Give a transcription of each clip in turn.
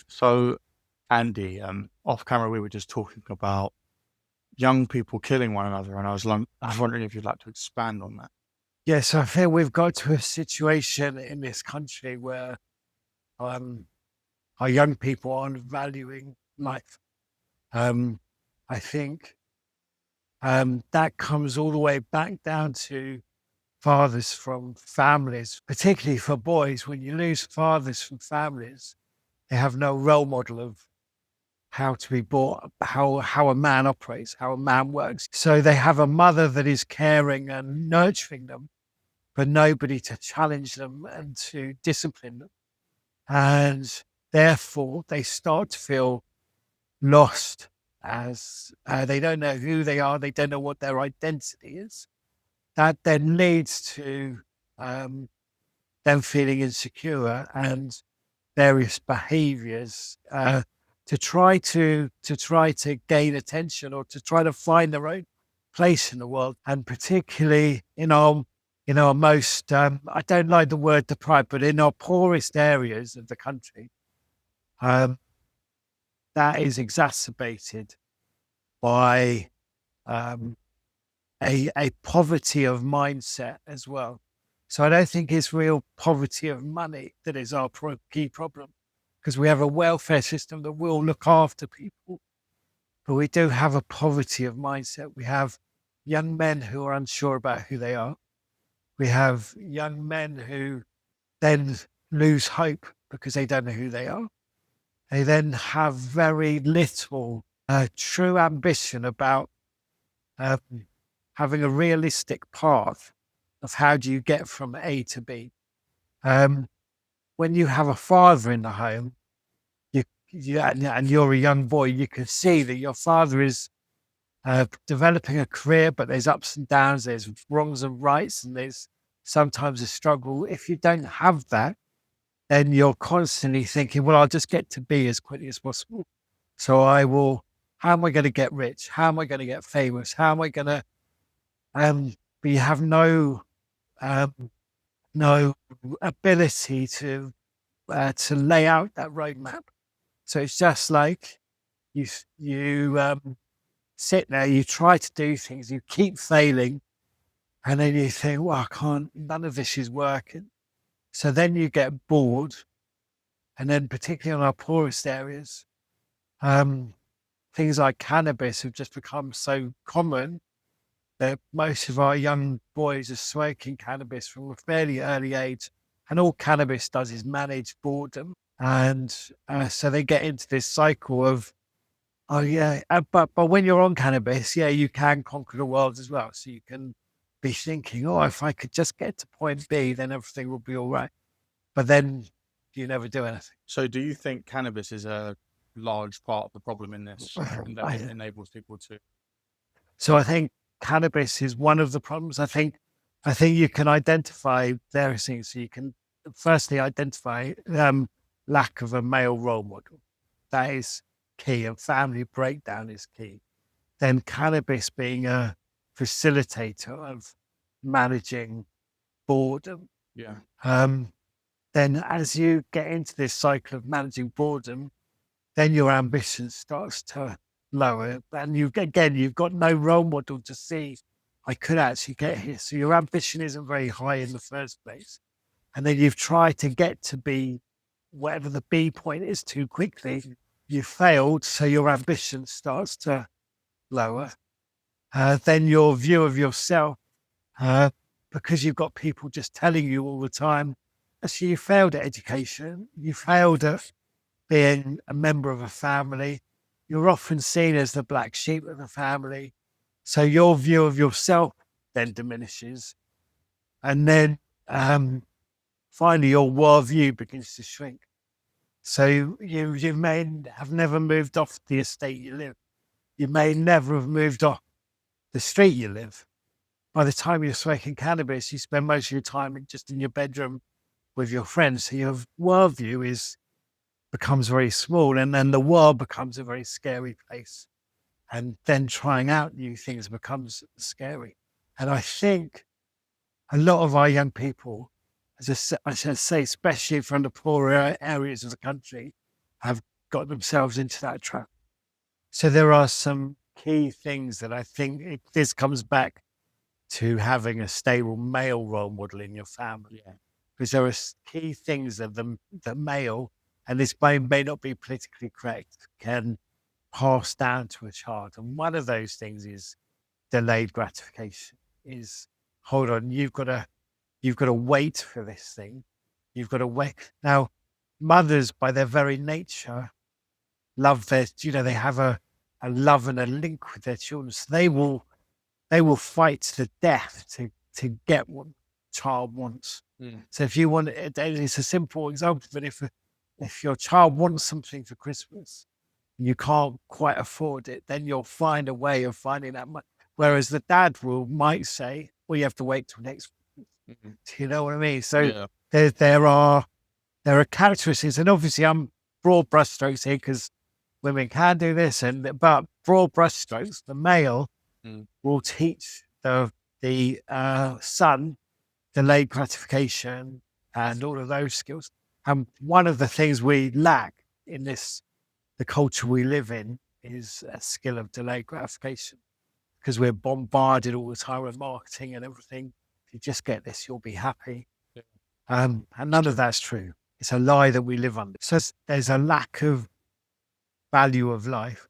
So, Andy, off camera, we were just talking about young people killing one another, and I was wondering if you'd like to expand on that. Yes, I feel we've got to a situation in this country where um, our young people aren't valuing life. Um, I think that comes all the way back down to fathers from families, particularly for boys. When you lose fathers from families, they have no role model of how to be brought up, how a man operates, how a man works. So they have a mother that is caring and nurturing them, but nobody to challenge them and to discipline them. And therefore, they start to feel lost as they don't know who they are, they don't know what their identity is. That then leads to um, them feeling insecure and various behaviors to try to gain attention or to try to find their own place in the world, and particularly in our most I don't like the word deprived, but in our poorest areas of the country, um, that is exacerbated by um, a poverty of mindset as well. So I don't think it's real poverty of money that is our key problem, because we have a welfare system that will look after people, but we do have a poverty of mindset. We have young men who are unsure about who they are. We have young men who then lose hope because they don't know who they are. They then have very little true ambition about um, having a realistic path of how do you get from A to B. Um, when you have a father in the home, and you're a young boy, you can see that your father is developing a career, but there's ups and downs, there's wrongs and rights, and there's sometimes a struggle. If you don't have that, then you're constantly thinking, well, I'll just get to B as quickly as possible. So how am I going to get rich? How am I going to get famous? How am I going to, but you have um, no ability to lay out that roadmap. So it's just like you sit there, you try to do things, you keep failing, and then you think, well, I can't, none of this is working. So then you get bored, and then particularly in our poorest areas, um, things like cannabis have just become so common that most of our young boys are smoking cannabis from a fairly early age, and all cannabis does is manage boredom, and so they get into this cycle of, oh yeah, but when you're on cannabis, yeah, you can conquer the world as well. So you can be thinking, oh, if I could just get to point B, then everything will be all right. But then you never do anything. So, do you think cannabis is a large part of the problem in this, and that it I, enables people to? so I think cannabis is one of the problems. I think you can identify various things. So you can firstly identify lack of a male role model. That is key, and family breakdown is key. Then cannabis being a facilitator of managing boredom. Yeah, Um, then as you get into this cycle of managing boredom, then your ambition starts to lower. And you've got no role model to see, I could actually get here. So your ambition isn't very high in the first place. And then you've tried to get to be whatever the B point is too quickly. You failed. So your ambition starts to lower. Then your view of yourself, uh, because you've got people just telling you all the time, actually, you failed at education, you failed at being a member of a family, you're often seen as the black sheep of the family. So your view of yourself then diminishes. And then finally, your worldview begins to shrink. So you may have never moved off the estate you live. You may never have moved off the street you live. By the time you're smoking cannabis, you spend most of your time just in your bedroom with your friends. So your worldview becomes very small, and then the world becomes a very scary place. And then trying out new things becomes scary. And I think a lot of our young people, I should say, especially from the poorer areas of the country, have got themselves into that trap. So there are some key things that I think this comes back to having a stable male role model in your family. Yeah. Because there are key things that the male, and this may not be politically correct, can pass down to a child. And one of those things is delayed gratification. Is, hold on, you've got to wait for this thing. You've got to wait. Now, mothers, by their very nature, love their, they have a love and a link with their children. So they will fight to the death to get what child wants. So if you want, it's a simple example, but if your child wants something for Christmas and you can't quite afford it, then you'll find a way of finding that money. Whereas the dad might say, well, you have to wait till next week. Mhm. Do you know what I mean? So Yeah. there are characteristics, and obviously I'm broad brushstrokes here because women can do this, but broad brushstrokes, the male will teach the son delayed gratification and all of those skills. And one of the things we lack in the culture we live in, is a skill of delayed gratification, because we're bombarded all the time with marketing and everything. If you just get this, you'll be happy. Yeah. And none of that's true. It's a lie that we live under. So there's a lack of value of life.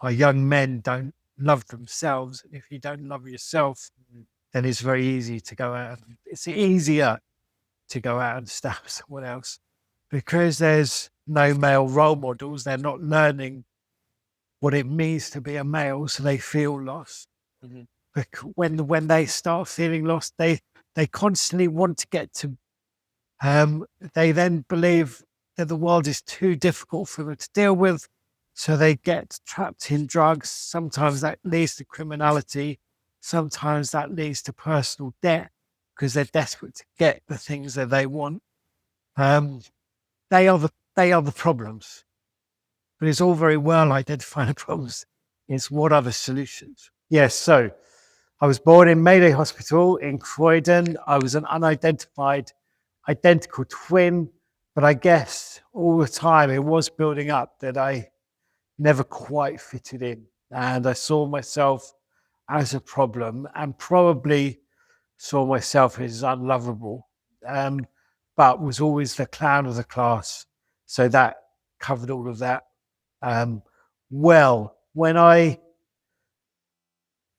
Our young men don't love themselves. And if you don't love yourself, then it's very easy to go out. It's easier to go out and stab someone else, because there's no male role models. They're not learning what it means to be a male, so they feel lost. But when they start feeling lost, they constantly want to get to. They then believe that the world is too difficult for them to deal with, so they get trapped in drugs. Sometimes that leads to criminality. Sometimes that leads to personal debt, because they're desperate to get the things that they want. They are the problems. But it's all very well identifying the problems. It's what are the solutions? Yes, so I was born in Mayday Hospital in Croydon. I was an unidentified identical twin, but I guess all the time it was building up that I never quite fitted in. And I saw myself as a problem, and probably saw myself as unlovable, but was always the clown of the class. So that covered all of that.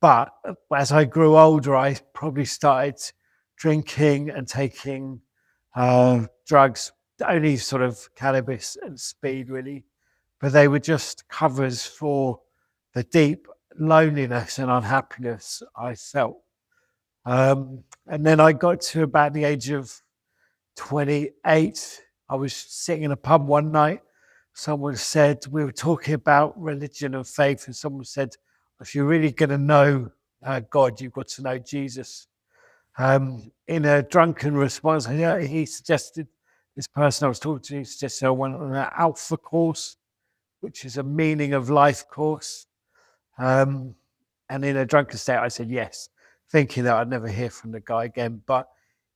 But as I grew older, I probably started drinking and taking drugs, only sort of cannabis and speed, really. But they were just covers for the deep loneliness and unhappiness I felt. And then I got to about the age of 28. I was sitting in a pub one night. Someone said, we were talking about religion and faith, and someone said, if you're really going to know God, you've got to know Jesus. In a drunken response, he suggested, this person I was talking to, suggested I went on an Alpha course, which is a meaning of life course. And in a drunken state, I said yes, thinking that I'd never hear from the guy again. But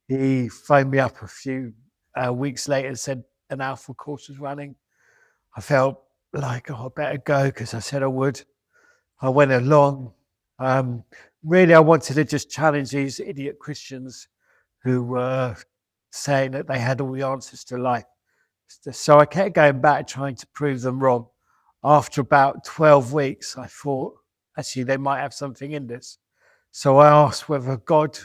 he phoned me up a few weeks later and said an Alpha course was running. I felt like, I better go, because I said I would. I went along. Really, I wanted to just challenge these idiot Christians who were saying that they had all the answers to life. So I kept going back, trying to prove them wrong. After about 12 weeks, I thought, actually, they might have something in this. So I asked whether God,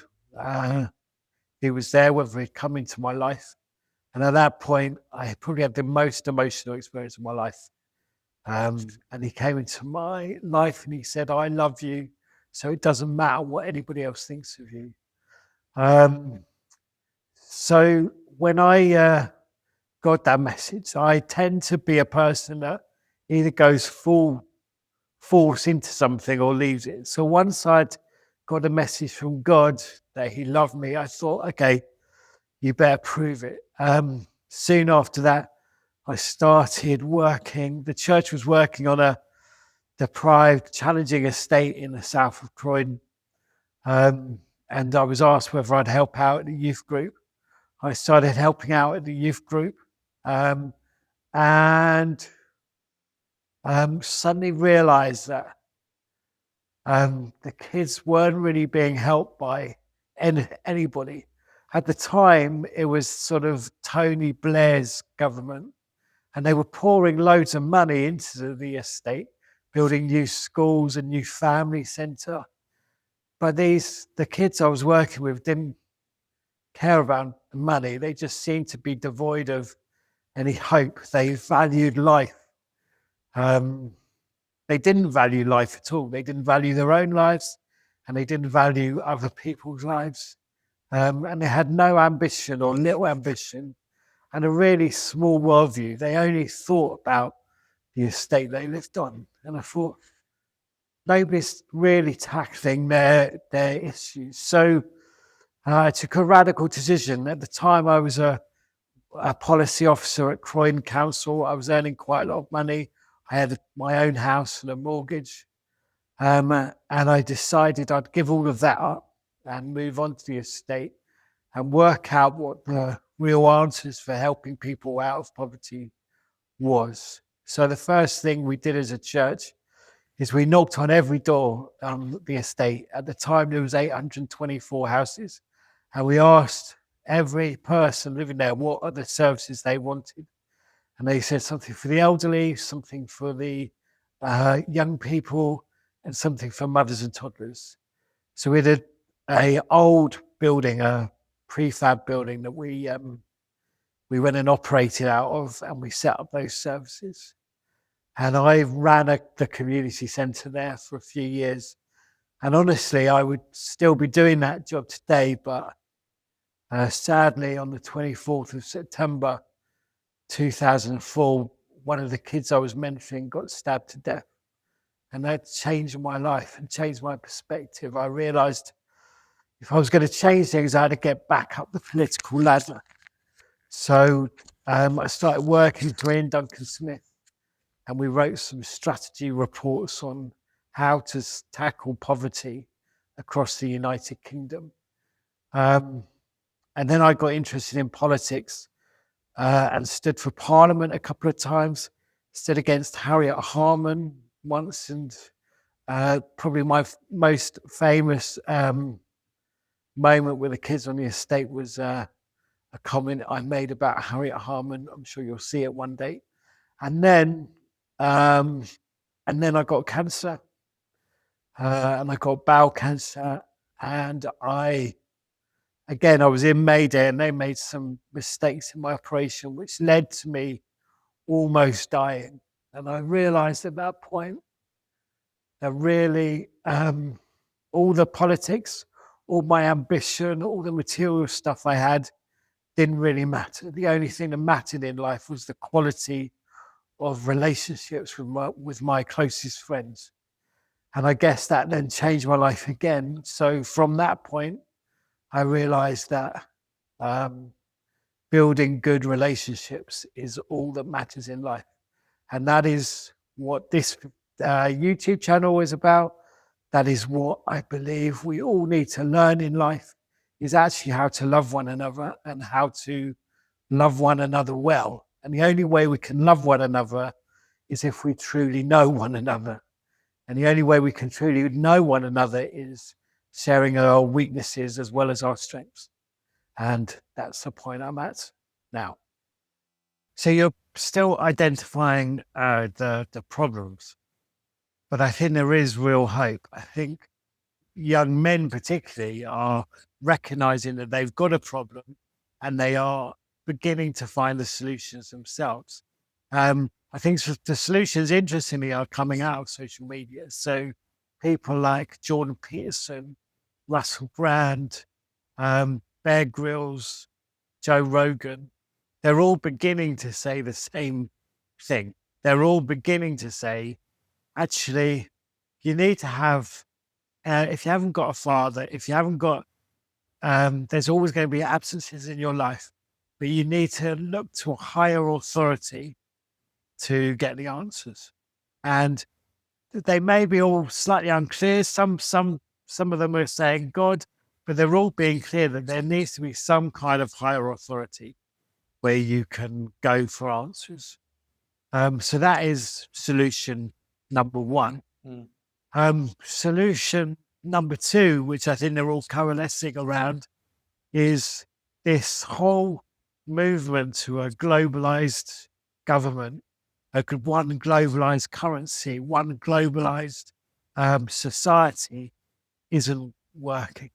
he was there, whether he'd come into my life. And at that point, I probably had the most emotional experience of my life. And he came into my life and he said, I love you, so it doesn't matter what anybody else thinks of you. So when I got that message, I tend to be a person that either goes full force into something or leaves it. So once I'd got a message from God that he loved me, I thought, okay, you better prove it. Soon after that, I started working. The church was working on a deprived, challenging estate in the south of Croydon. And I was asked whether I'd help out at the youth group. I started helping out at the youth group. And suddenly realized that the kids weren't really being helped by anybody. At the time, it was sort of Tony Blair's government, and they were pouring loads of money into the estate, building new schools, a new family centre. But the kids I was working with didn't care about the money. They just seemed to be devoid of any hope. They valued life. Um, they didn't value life at all. They didn't value their own lives, and they didn't value other people's lives. And they had no ambition or little ambition and a really small worldview. They only thought about the estate they lived on. And I thought, nobody's really tackling their issues. So I took a radical decision. At the time, I was a policy officer at Croydon Council. I was earning quite a lot of money. I had my own house and a mortgage. And I decided I'd give all of that up and move on to the estate and work out what the real answers for helping people out of poverty was. So the first thing we did as a church is we knocked on every door on the estate. At the time, there was 824 houses. And we asked every person living there what are the services they wanted. And they said something for the elderly, something for the young people, and something for mothers and toddlers. So we did a old building, a prefab building that we went and operated out of, and we set up those services. And I ran the community centre there for a few years. And honestly, I would still be doing that job today, but sadly, on the 24th of September 2004, one of the kids I was mentoring got stabbed to death. And that changed my life and changed my perspective. I realised if I was going to change things, I had to get back up the political ladder. So I started working for Ian Duncan Smith, and we wrote some strategy reports on how to tackle poverty across the United Kingdom. And then I got interested in politics and stood for Parliament a couple of times, stood against Harriet Harman once, and probably my most famous moment with the kids on the estate was a comment I made about Harriet Harman. I'm sure you'll see it one day. And then I got cancer, and I got bowel cancer, and I was in Mayday, and they made some mistakes in my operation, which led to me almost dying. And I realized at that point that really all the politics, all my ambition, all the material stuff I had didn't really matter. The only thing that mattered in life was the quality of relationships with my closest friends. And I guess that then changed my life again. So from that point, I realized that building good relationships is all that matters in life. And that is what this YouTube channel is about. That is what I believe we all need to learn in life, is actually how to love one another and how to love one another well. And the only way we can love one another is if we truly know one another. And the only way we can truly know one another is sharing our weaknesses as well as our strengths. And that's the point I'm at now. So you're still identifying the problems, but I think there is real hope. I think young men particularly are recognizing that they've got a problem and they are beginning to find the solutions themselves. I think the solutions, interestingly, are coming out of social media. So people like Jordan Peterson, Russell Brand, Bear Grylls, Joe Rogan, they're all beginning to say the same thing. They're all beginning to say, actually, you need to have, if you haven't got a father, if you haven't got, there's always going to be absences in your life, but you need to look to a higher authority to get the answers. And they may be all slightly unclear. Some of them are saying God, but they're all being clear that there needs to be some kind of higher authority where you can go for answers. So that is solution number one. Solution number two, which I think they're all coalescing around, is this whole movement to a globalized government, one globalized currency, one globalized society isn't working.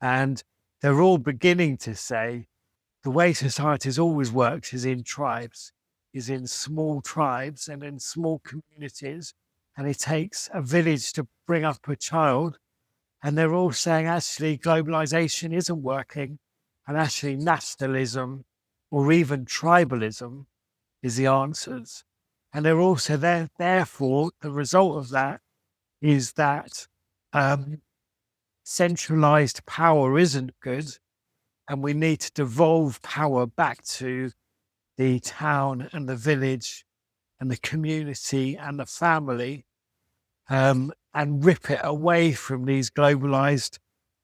And they're all beginning to say the way society has always worked is in tribes, is in small tribes and in small communities. And it takes a village to bring up a child. And they're all saying actually globalization isn't working. And actually nationalism or even tribalism is the answers. And they're also there, therefore, the result of that is that centralized power isn't good. And we need to devolve power back to the town and the village and the community and the family, and rip it away from these globalized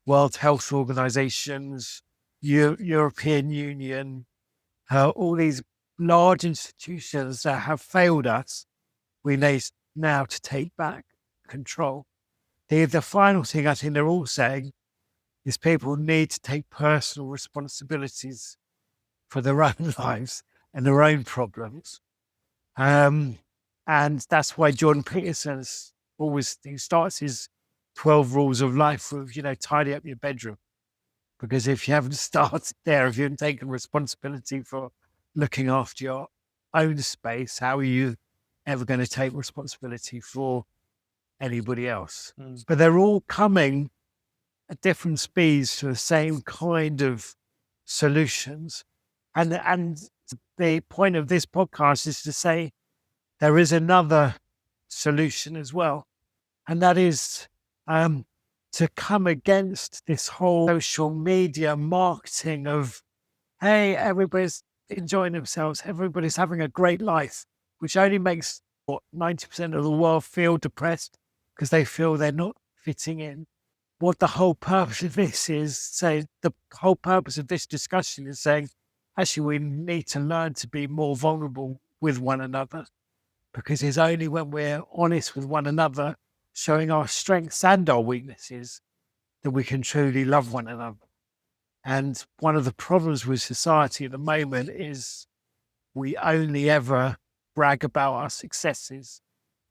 World Health Organizations, European Union, all these large institutions that have failed us. We need now to take back control. The final thing I think they're all saying is people need to take personal responsibilities for their own lives and their own problems. And that's why Jordan Peterson's he starts his 12 rules of life with, tidy up your bedroom. Because if you haven't started there, if you haven't taken responsibility for looking after your own space, how are you ever going to take responsibility for anybody else? But they're all coming at different speeds to the same kind of solutions. And the point of this podcast is to say there is another solution as well. And that is to come against this whole social media marketing of, hey, everybody's enjoying themselves, everybody's having a great life, which only makes 90% of the world feel depressed because they feel they're not fitting in. What the whole purpose of this is, the whole purpose of this discussion is saying, actually, we need to learn to be more vulnerable with one another, because it's only when we're honest with one another, showing our strengths and our weaknesses, that we can truly love one another. And one of the problems with society at the moment is we only ever brag about our successes.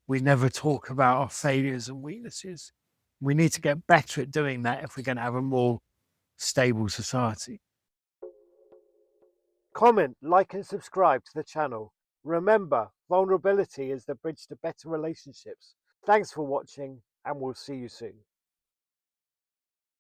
We never talk about our failures and weaknesses. We need to get better at doing that if we're going to have a more stable society. Comment, like, and subscribe to the channel. Remember, vulnerability is the bridge to better relationships. Thanks for watching, and we'll see you soon.